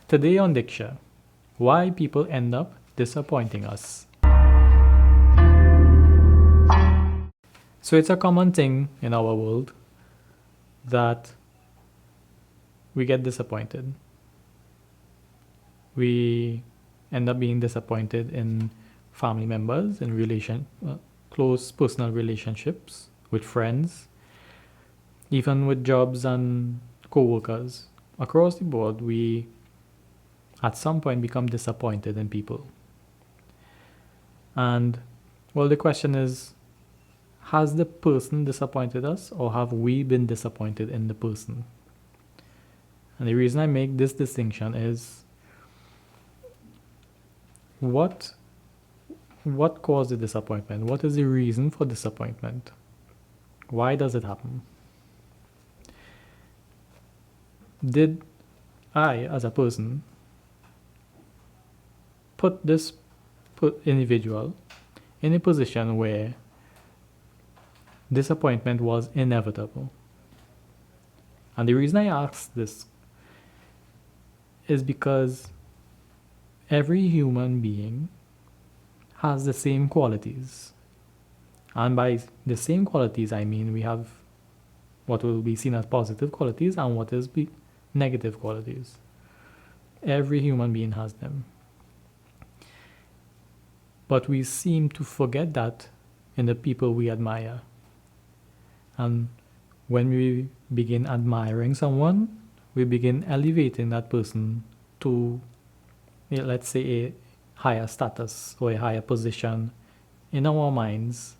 Today on Diksha, why people end up disappointing us. So it's a common thing in our world that we get disappointed. We end up being disappointed in family members, in close personal relationships, with friends, even with jobs and co-workers. Across the board, we at some point become disappointed in people. And well, the question is, has the person disappointed us, or have we been disappointed in the person? And the reason I make this distinction is what caused the disappointment? What is the reason for disappointment? Why does it happen? Did I, as a person, put this individual in a position where disappointment was inevitable? And the reason I ask this is because every human being has the same qualities. And by the same qualities, I mean we have what will be seen as positive qualities and what is negative qualities. Every human being has them. But we seem to forget that in the people we admire. And when we begin admiring someone, we begin elevating that person to, let's say, a higher status or a higher position in our minds,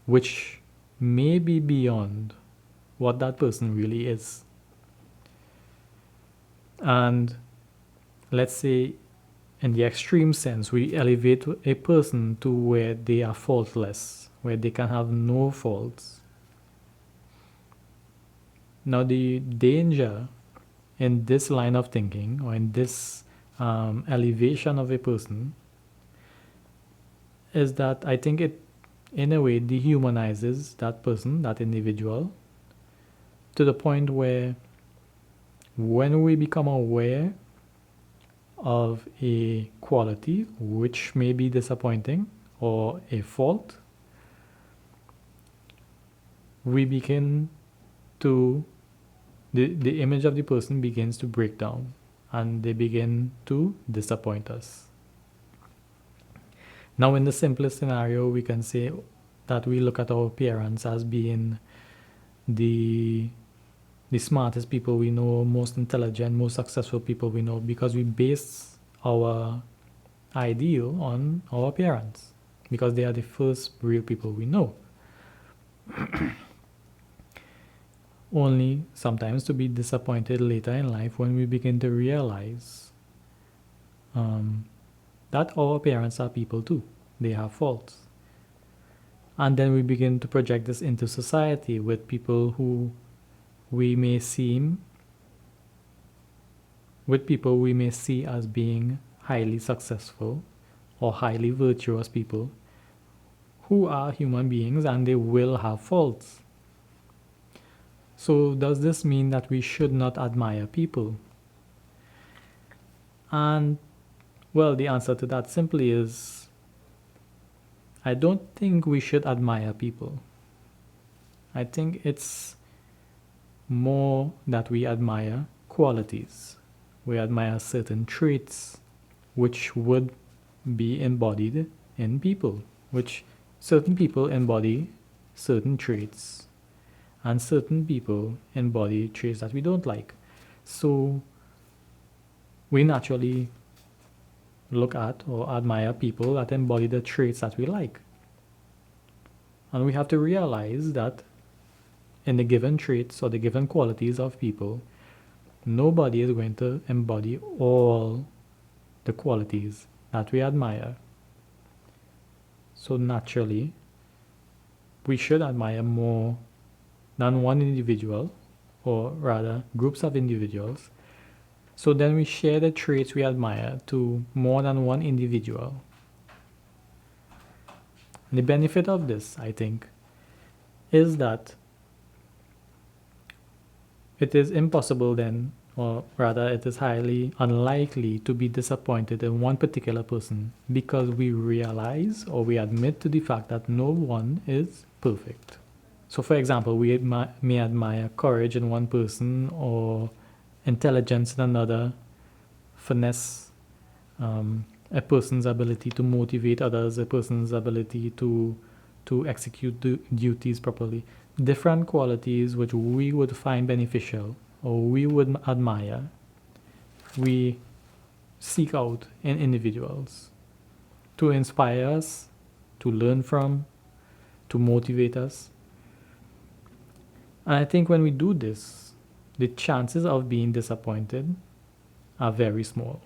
which may be beyond what that person really is. And let's say, in the extreme sense, we elevate a person to where they are faultless, where they can have no faults. Now, the danger in this line of thinking, or in this elevation of a person, is that I think it, in a way, dehumanizes that person, that individual, to the point where when we become aware of a quality which may be disappointing or a fault, we begin to, the image of the person begins to break down and they begin to disappoint us. Now, in the simplest scenario, we can say that we look at our appearance as being the smartest people we know, most intelligent, most successful people we know, because we base our ideal on our appearance, because they are the first real people we know. Only sometimes to be disappointed later in life when we begin to realize that our parents are people too. They have faults. And then we begin to project this into society with people who we may see as being highly successful or highly virtuous people who are human beings, and they will have faults. So does this mean that we should not admire people? And well, the answer to that simply is, I don't think we should admire people. I think it's more that we admire qualities. We admire certain traits which would be embodied in people, which certain people embody certain traits, and certain people embody traits that we don't like. So we naturally look at or admire people that embody the traits that we like. And we have to realize that in the given traits or the given qualities of people, nobody is going to embody all the qualities that we admire. So naturally, we should admire more than one individual, or rather groups of individuals. So then we share the traits we admire to more than one individual. And the benefit of this, I think, is that it is impossible then or rather, it is highly unlikely to be disappointed in one particular person because we realize or we admit to the fact that no one is perfect. So, for example, we may admire courage in one person or intelligence in another, finesse, a person's ability to motivate others, a person's ability to execute the duties properly. Different qualities which we would find beneficial or we would admire, we seek out in individuals to inspire us, to learn from, to motivate us. And I think when we do this, the chances of being disappointed are very small.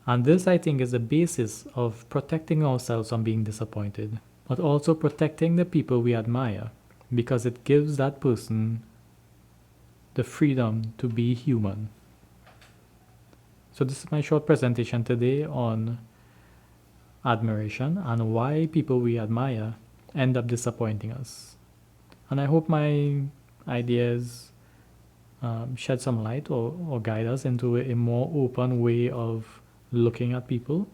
And this, I think, is the basis of protecting ourselves from being disappointed, but also protecting the people we admire, because it gives that person the freedom to be human. So this is my short presentation today on admiration and why people we admire end up disappointing us. And I hope my ideas shed some light or guide us into a more open way of looking at people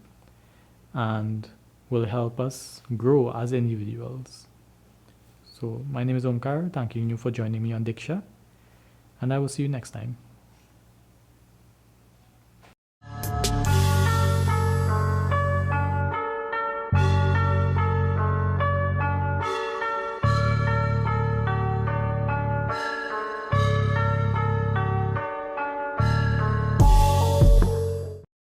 and will help us grow as individuals. So my name is Omkar, thanking you for joining me on Diksha, and I will see you next time.